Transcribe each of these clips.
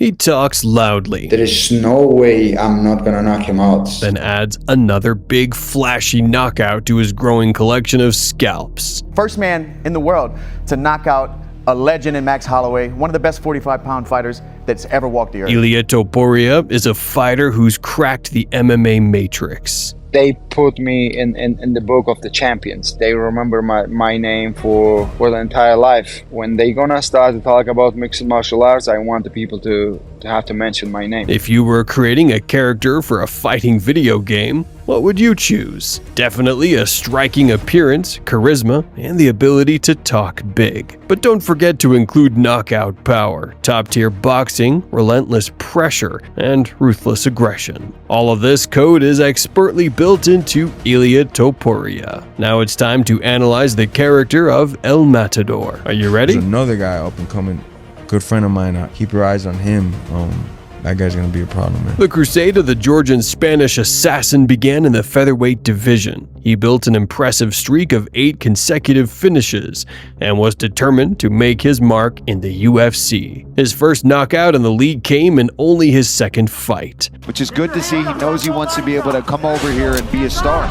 He talks loudly. There is no way I'm not gonna knock him out. Then adds another big flashy knockout to his growing collection of scalps. First man in the world to knock out a legend in Max Holloway, one of the best 45-pound fighters that's ever walked the earth. Ilia Topuria is a fighter who's cracked the MMA matrix. They put me in the book of the champions. They remember my name for the entire life. When they gonna start to talk about mixed martial arts, I want the people to have to mention my name. If you were creating a character for a fighting video game, what would you choose? Definitely a striking appearance, charisma, and the ability to talk big. But don't forget to include knockout power, top-tier boxing, relentless pressure, and ruthless aggression. All of this code is expertly built into Ilia Topuria. Now it's time to analyze the character of El Matador. Are you ready? There's another guy up and coming, good friend of mine. Keep your eyes on him. That guy's gonna be a problem, man. The crusade of the Georgian-Spanish assassin began in the featherweight division. He built an impressive streak of 8 consecutive finishes and was determined to make his mark in the UFC. His first knockout in the league came in only his second fight. Which is good to see. He knows he wants to be able to come over here and be a star.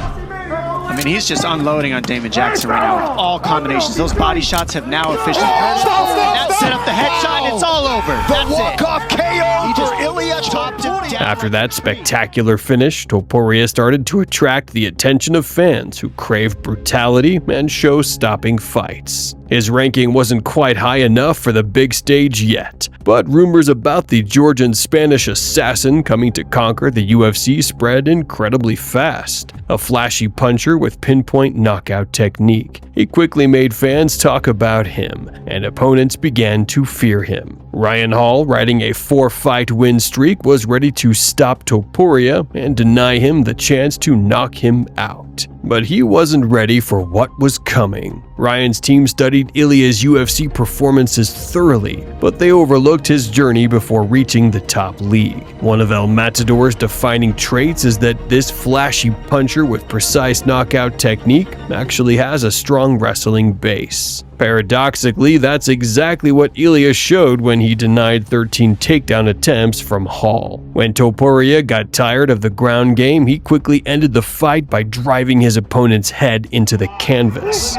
I mean, he's just unloading on Damon Jackson right now with all combinations. Those body shots have now officially that set up the headshot, and it's all over. The walk-off KO for Ilia Topuria. After that spectacular finish, Topuria started to attract the attention of fans who craved brutality and show-stopping fights. His ranking wasn't quite high enough for the big stage yet, but rumors about the Georgian-Spanish assassin coming to conquer the UFC spread incredibly fast. A flashy puncher with pinpoint knockout technique, he quickly made fans talk about him, and opponents began to fear him. Ryan Hall, riding a 4-fight win streak, was ready to stop Topuria and deny him the chance to knock him out. But he wasn't ready for what was coming. Ryan's team studied Ilia's UFC performances thoroughly, but they overlooked his journey before reaching the top league. One of El Matador's defining traits is that this flashy puncher with precise knockout technique actually has a strong wrestling base. Paradoxically, that's exactly what Ilia showed when he denied 13 takedown attempts from Hall. When Topuria got tired of the ground game, he quickly ended the fight by driving his opponent's head into the canvas.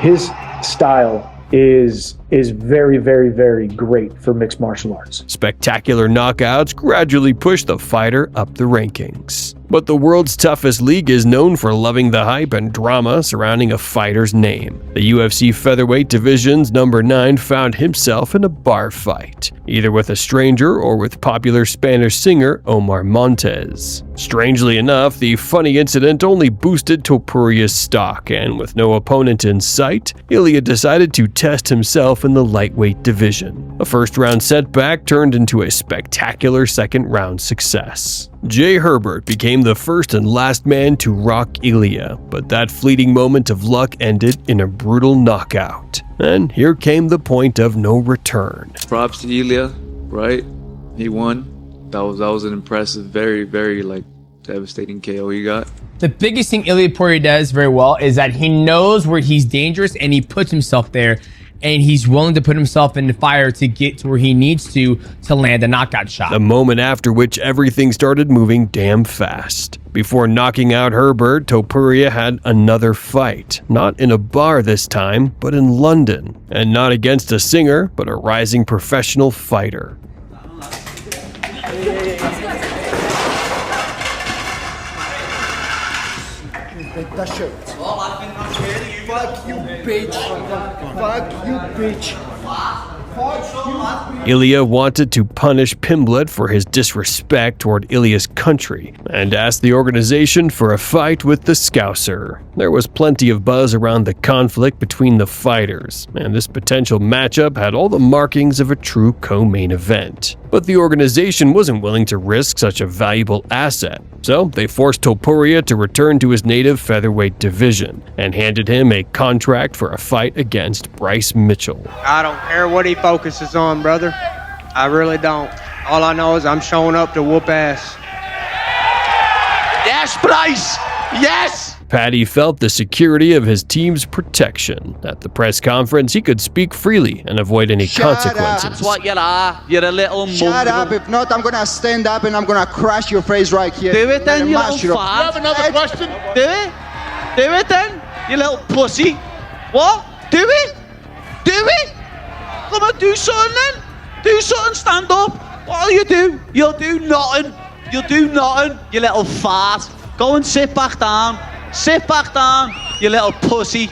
His style is very, very, very great for mixed martial arts. Spectacular knockouts gradually pushed the fighter up the rankings. But the world's toughest league is known for loving the hype and drama surrounding a fighter's name. The UFC featherweight division's number 9 found himself in a bar fight, either with a stranger or with popular Spanish singer Omar Montes. Strangely enough, the funny incident only boosted Topuria's stock, and with no opponent in sight, Ilia decided to test himself in the lightweight division. A first-round setback turned into a spectacular second-round success. Jay Herbert became the first and last man to rock Ilia, but that fleeting moment of luck ended in a brutal knockout. And here came the point of no return. Props to Ilia, right? He won. That was an impressive, very, very devastating KO he got. The biggest thing Ilia Topuria does very well is that he knows where he's dangerous and he puts himself there, and he's willing to put himself in the fire to get to where he needs to land a knockout shot. The moment after which everything started moving damn fast. Before knocking out Herbert, Topuria had another fight. Not in a bar this time, but in London. And not against a singer, but a rising professional fighter. That shirt. Well, I've been not scared of you. Fuck you, bitch. Fuck you, bitch. Ilia wanted to punish Pimblett for his disrespect toward Ilia's country and asked the organization for a fight with the Scouser. There was plenty of buzz around the conflict between the fighters, and this potential matchup had all the markings of a true co-main event. But the organization wasn't willing to risk such a valuable asset, so they forced Topuria to return to his native featherweight division and handed him a contract for a fight against Bryce Mitchell. I don't care what he focuses on, brother. I really don't. All I know is I'm showing up to whoop ass. That Yes, Bryce! Yes! Paddy felt the security of his team's protection. At the press conference, he could speak freely and avoid any consequences. That's what you are. You're a little Shut up. If not, I'm going to stand up and I'm going to crush your face right here. Do it then, you little You fart. have another question? Do it. Do it then, you little pussy. What? Do it. Do it. Come on, do something then. Do something, stand up. What'll you do? You'll do nothing. You'll do nothing, you little fart. Go and sit back down. Sit back down, you little pussy.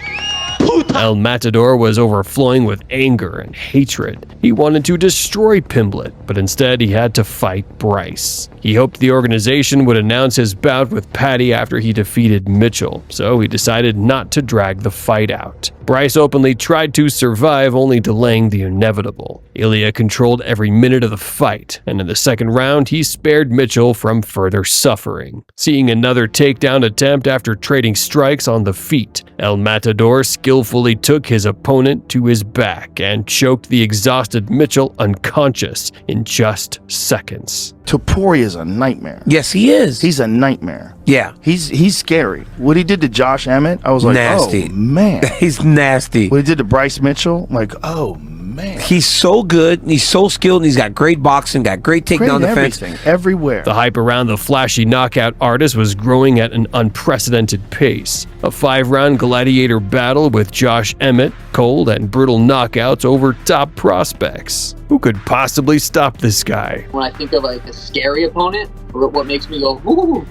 El Matador was overflowing with anger and hatred. He wanted to destroy Pimblett, but instead he had to fight Bryce. He hoped the organization would announce his bout with Paddy after he defeated Mitchell, so he decided not to drag the fight out. Bryce openly tried to survive, only delaying the inevitable. Ilia controlled every minute of the fight, and in the second round, he spared Mitchell from further suffering. Seeing another takedown attempt after trading strikes on the feet, El Matador skillfully took his opponent to his back and choked the exhausted Mitchell unconscious in just seconds. Topuria is a nightmare. Yes, he is. He's a nightmare. Yeah. He's scary. What he did to Josh Emmett, I was like, nasty. Oh, man. He's nasty. What he did to Bryce Mitchell, like, oh, man. He's so good. He's so skilled. And he's got great boxing, got great takedown defense. Everything, everywhere. The hype around the flashy knockout artist was growing at an unprecedented pace. A 5-round gladiator battle with Josh Emmett, cold and brutal knockouts over top prospects. Who could possibly stop this guy? When I think of like a scary opponent, what makes me go, ooh,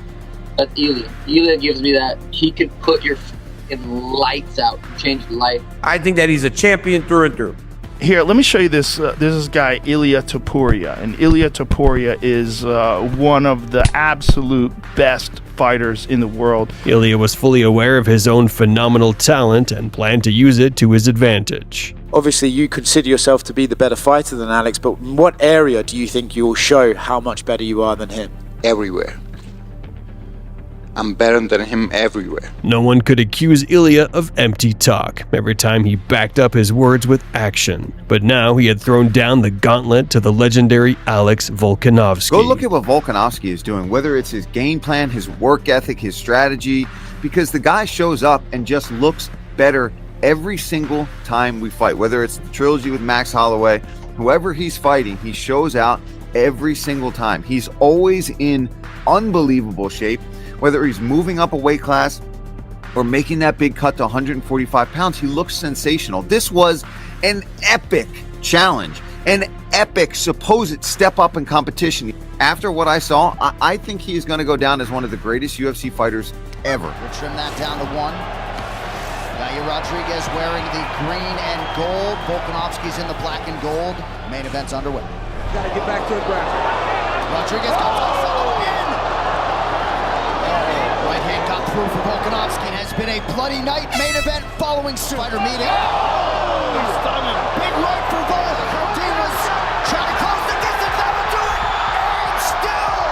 that's Ilia. Ilia gives me that. He could put your lights out, change the life. I think that he's a champion through and through. Here, let me show you this. This guy, Ilia Topuria. And Ilia Topuria is one of the absolute best fighters in the world. Ilia was fully aware of his own phenomenal talent and planned to use it to his advantage. Obviously, you consider yourself to be the better fighter than Alex, but in what area do you think you'll show how much better you are than him? Everywhere. I'm better than him everywhere. No one could accuse Ilia of empty talk every time he backed up his words with action. But now he had thrown down the gauntlet to the legendary Alex Volkanovski. Go look at what Volkanovski is doing, whether it's his game plan, his work ethic, his strategy, because the guy shows up and just looks better every single time we fight. Whether it's the trilogy with Max Holloway, whoever he's fighting, he shows out every single time. He's always in unbelievable shape. Whether he's moving up a weight class or making that big cut to 145 pounds, he looks sensational. This was an epic challenge, an epic supposed step up in competition. After what I saw, I think he is going to go down as one of the greatest UFC fighters ever. We'll trim that down to 1. Ilia Rodriguez wearing the green and gold. Volkanovski's in the black and gold. Main event's underway. Gotta get back to the ground. Rodriguez got top follow in. Right hand got through for Volkanovski. It has been a bloody night. Main event following fighter meeting. Stunning. Big right for Volk. Dean was trying to close the distance. That would do it. And still,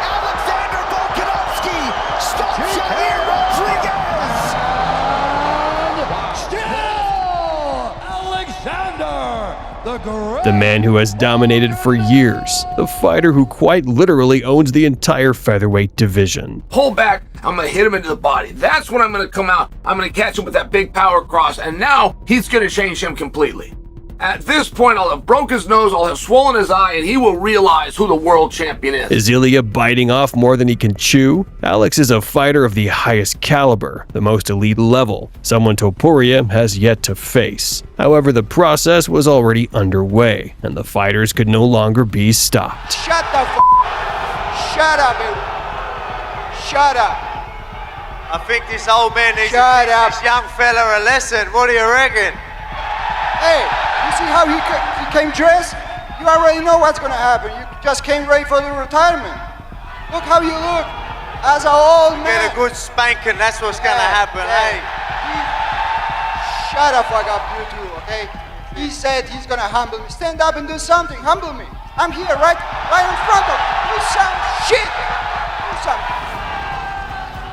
Alexander Volkanovski stops Ilia Rodriguez. The man who has dominated for years, the fighter who quite literally owns the entire featherweight division. Pull back, I'm gonna hit him into the body. That's when I'm gonna come out. I'm gonna catch him with that big power cross, and now he's gonna change him completely. At this point, I'll have broke his nose, I'll have swollen his eye, and he will realize who the world champion is. Is Ilia biting off more than he can chew? Alex is a fighter of the highest caliber, the most elite level, someone Topuria has yet to face. However, the process was already underway, and the fighters could no longer be stopped. Shut the f***. Shut up, dude. Shut up. I think this old man needs to teach this young fella a lesson. What do you reckon? Hey, you see how he came dressed? You already know what's gonna happen. You just came ready for the retirement. Look how you look as an old man. Get a good spanking, that's what's gonna happen, hey? Shut the fuck up, you two, okay? He said he's gonna humble me. Stand up and do something, humble me. I'm here, right in front of you. Do some shit. Do something.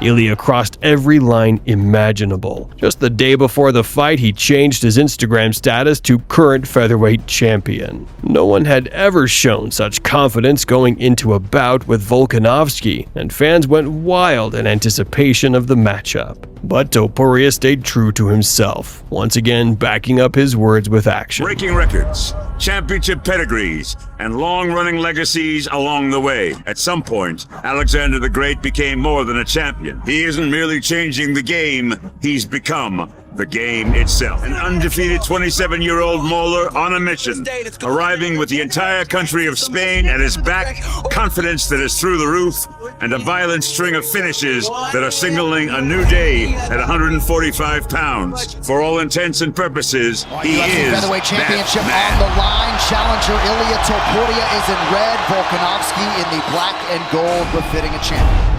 Ilia crossed every line imaginable. Just the day before the fight, he changed his Instagram status to current featherweight champion. No one had ever shown such confidence going into a bout with Volkanovski, and fans went wild in anticipation of the matchup. But Topuria stayed true to himself, once again backing up his words with action. Breaking records, championship pedigrees, and long-running legacies along the way. At some point, Alexander the Great became more than a champion. He isn't merely changing the game, he's become the game itself. An undefeated 27-year-old mauler on a mission, arriving with the entire country of Spain at his back, confidence that is through the roof, and a violent string of finishes that are signaling a new day at 145 pounds. For all intents and purposes, he is featherweight championship on the line. Challenger Ilia Topuria is in red, Volkanovski in the black and gold, befitting a champion.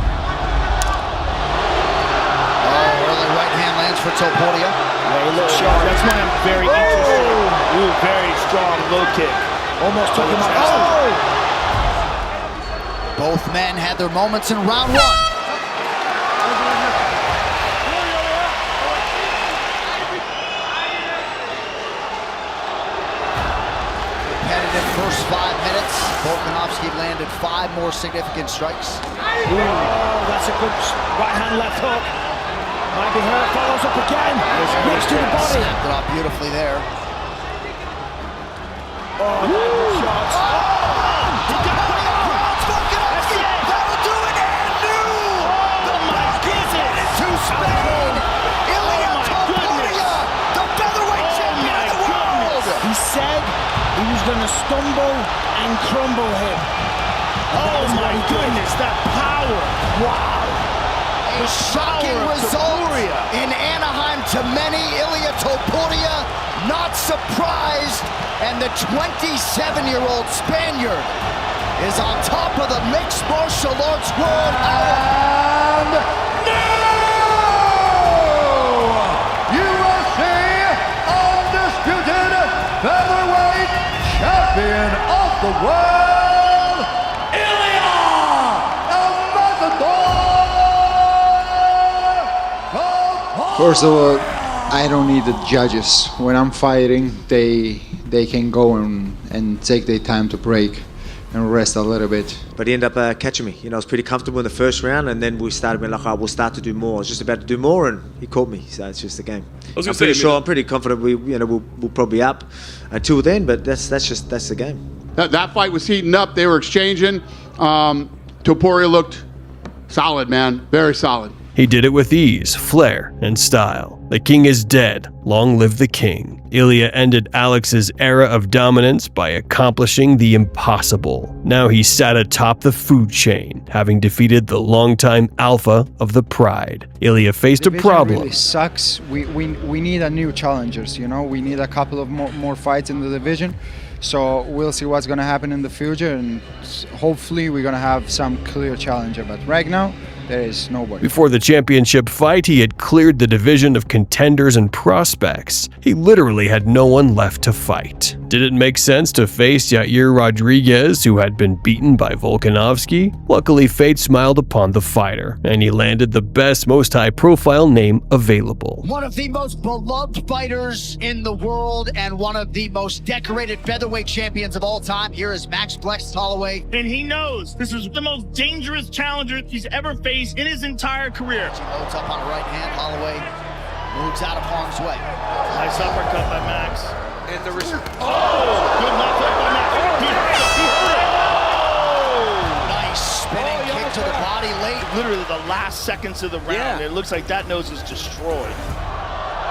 For Topuria. He looks sharp. That's why I'm very interested. Ooh, very strong low kick. Almost took him out. Both men had their moments in round one. Competitive first 5 minutes. Volkanovski landed 5 more significant strikes. Ooh, that's a good right hand, left hook. Might be hurt, follows up again. Next to the body. Snapped it off beautifully there. Oh, good shots. That'll do it, and new! The mark is it to Spain. Ilia Topuria, the featherweight champion of the world. He said he was going to stumble and crumble him. Oh my goodness, that power. Wow. A shocking result in Anaheim to many. Ilia Topuria not surprised, and the 27-year-old Spaniard is on top of the mixed martial arts world. And now, USA undisputed featherweight champion of the world, Ilia Matador. First of all, I don't need the judges. When I'm fighting, they can go and take their time to break and rest a little bit. But he ended up catching me. You know, I was pretty comfortable in the first round, and then we started being like, oh, we'll start to do more. I was just about to do more, and he caught me. So it's just a game. I'm pretty sure, I'm pretty confident we'll probably up until then, but that's the game. That fight was heating up. They were exchanging. Topuria looked solid, man. Very solid. He did it with ease, flair, and style. The king is dead. Long live the king. Ilia ended Alex's era of dominance by accomplishing the impossible. Now he sat atop the food chain, having defeated the longtime alpha of the Pride. Ilia faced a problem. Really sucks. We need a new challengers. You know, we need a couple of more fights in the division. So we'll see what's going to happen in the future, and hopefully we're going to have some clear challenger. But right now, there is nobody. Before the championship fight, he had cleared the division of contenders and prospects. He literally had no one left to fight. Did it make sense to face Yair Rodriguez, who had been beaten by Volkanovski? Luckily, fate smiled upon the fighter, and he landed the best, most high-profile name available. One of the most beloved fighters in the world and one of the most decorated featherweight champions of all time. Here is Max Blex Holloway. And he knows this is the most dangerous challenger he's ever faced in his entire career. He loads up on a right hand. Holloway moves out of harm's way. Nice uppercut by Max. And the good left hook by Max. He hurt it. Nice spinning kick to the body late. Literally the last seconds of the round. It looks like that nose is destroyed.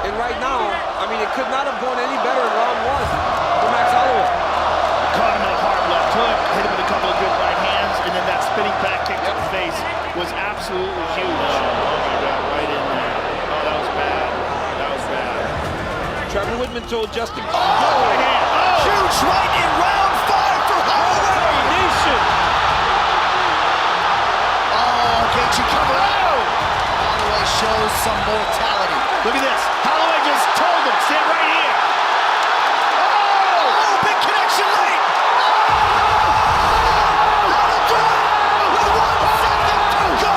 And right now, I mean, it could not have gone any better in round one for Max Holloway. Caught him with a hard left hook, hit him with a couple of good right hands, and then that spinning back kick to the face was absolutely huge. Right in there. Oh, that was bad. That was bad. Trevor Whitman told Justin. Oh, right hand. Oh. Huge right in round 5 for Holloway. Nation. Oh, Gaethje cover out. Holloway shows some mortality. Look at this. Holloway just told him, stand right here. Oh, big connection late. That'll do it with 1 second to go.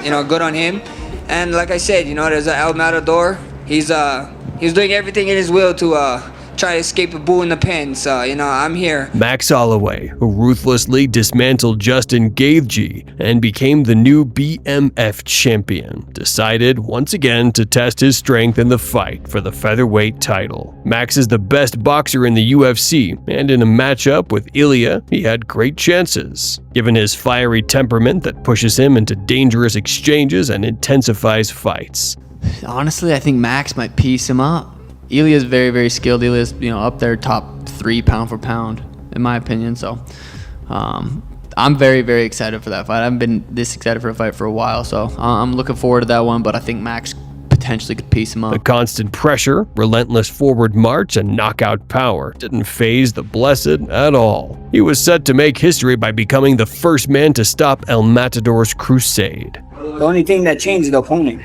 you know, good on him. And like I said, you know, there's El Matador. He's doing everything in his will to try to escape a bull in the pen. So, you know, I'm here. Max Holloway, who ruthlessly dismantled Justin Gaethje and became the new BMF champion, decided once again to test his strength in the fight for the featherweight title. Max is the best boxer in the UFC, and in a matchup with Ilia, he had great chances. Given his fiery temperament that pushes him into dangerous exchanges and intensifies fights. Honestly, I think Max might piece him up. Ilia is very, very skilled. Ilia is, you know, up there top 3 pound for pound, in my opinion. So, I'm very, very excited for that fight. I haven't been this excited for a fight for a while, so I'm looking forward to that one. But I think Max potentially could piece him up. The constant pressure, relentless forward march, and knockout power didn't faze the Blessed at all. He was set to make history by becoming the first man to stop El Matador's crusade. The only thing that changed is the opponent.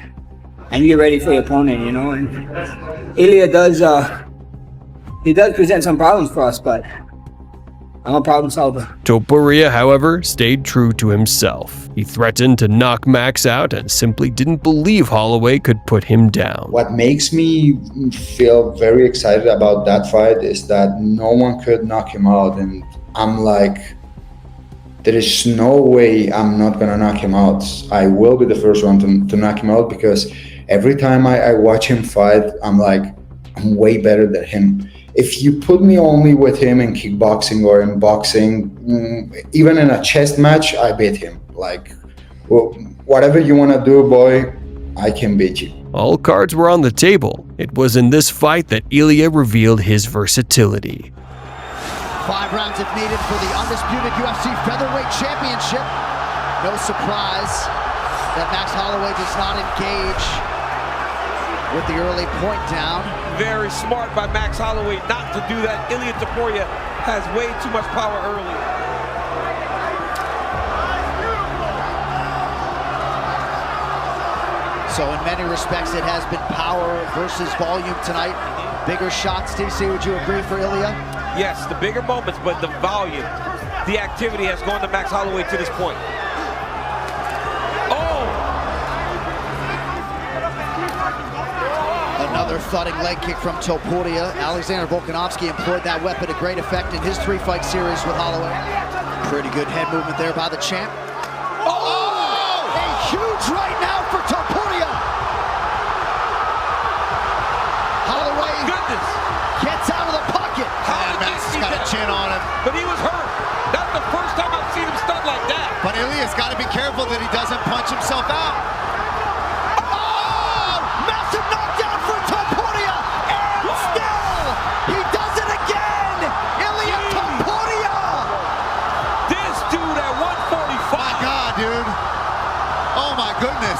And you get ready for your opponent, you know. And Ilia does present some problems for us, but I'm a problem solver. Topuria, however, stayed true to himself. He threatened to knock Max out and simply didn't believe Holloway could put him down. What makes me feel very excited about that fight is that no one could knock him out, and I'm like, there is no way I'm not gonna knock him out. I will be the first one to knock him out, because every time I watch him fight, I'm like, I'm way better than him. If you put me only with him in kickboxing or in boxing, even in a chess match, I beat him. Like, well, whatever you want to do, boy, I can beat you. All cards were on the table. It was in this fight that Ilia revealed his versatility. 5 rounds if needed for the undisputed UFC featherweight championship. No surprise that Max Holloway does not engage with the early point down. Very smart by Max Holloway not to do that. Ilia Topuria has way too much power early. So in many respects, it has been power versus volume tonight. Bigger shots, DC, would you agree, for Ilia? Yes, the bigger moments, but the volume, the activity has gone to Max Holloway to this point. Another thudding leg kick from Topuria. Alexander Volkanovski employed that weapon to great effect in his 3-fight series with Holloway. Pretty good head movement there by the champ. Oh! A huge right now for Topuria. Holloway gets out of the pocket. Max has got a chin on him. But he was hurt. That's the first time I've seen him stunned like that. But Ilia's got to be careful that he doesn't punch himself out.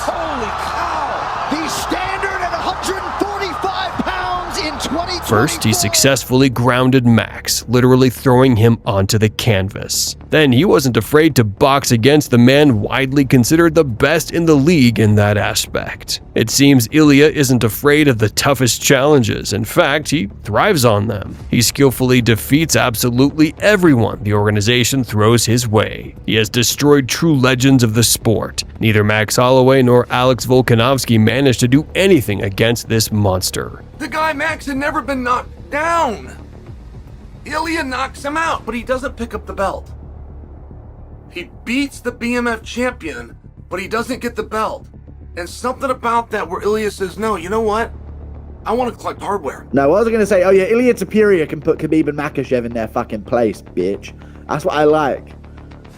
Holy cow! The standard at 145 pounds in 2024. First, he successfully grounded Max, literally throwing him onto the canvas. Then he wasn't afraid to box against the man widely considered the best in the league in that aspect. It seems Ilia isn't afraid of the toughest challenges. In fact, he thrives on them. He skillfully defeats absolutely everyone the organization throws his way. He has destroyed true legends of the sport. Neither Max Holloway nor Alex Volkanovski managed to do anything against this monster. The guy Max had never been knocked down. Ilia knocks him out, but he doesn't pick up the belt. He beats the BMF champion, but he doesn't get the belt. And something about that where Ilia says, no, you know what? I want to collect hardware. No, what was I going to say? Oh yeah, Ilia Topuria can put Khabib and Makhachev in their fucking place, bitch. That's what I like.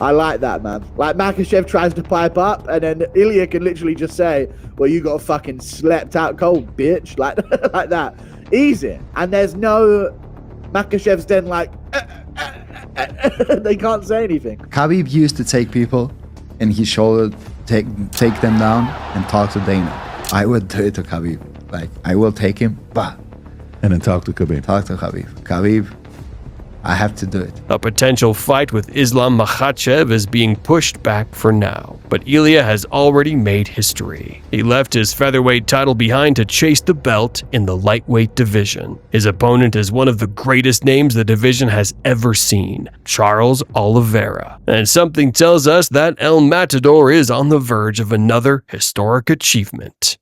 I like that, man. Like, Makhachev tries to pipe up, and then Ilia can literally just say, well, you got fucking slept out cold, bitch. Like, like that. Easy. And there's no... Makhachev's then like... they can't say anything. Khabib used to take people in his shoulder, take them down, and talk to Dana. I would do it to Khabib. Like, I will take him, bah. And then talk to Khabib. Talk to Khabib. Khabib, I have to do it. A potential fight with Islam Makhachev is being pushed back for now, but Ilia has already made history. He left his featherweight title behind to chase the belt in the lightweight division. His opponent is one of the greatest names the division has ever seen, Charles Oliveira. And something tells us that El Matador is on the verge of another historic achievement.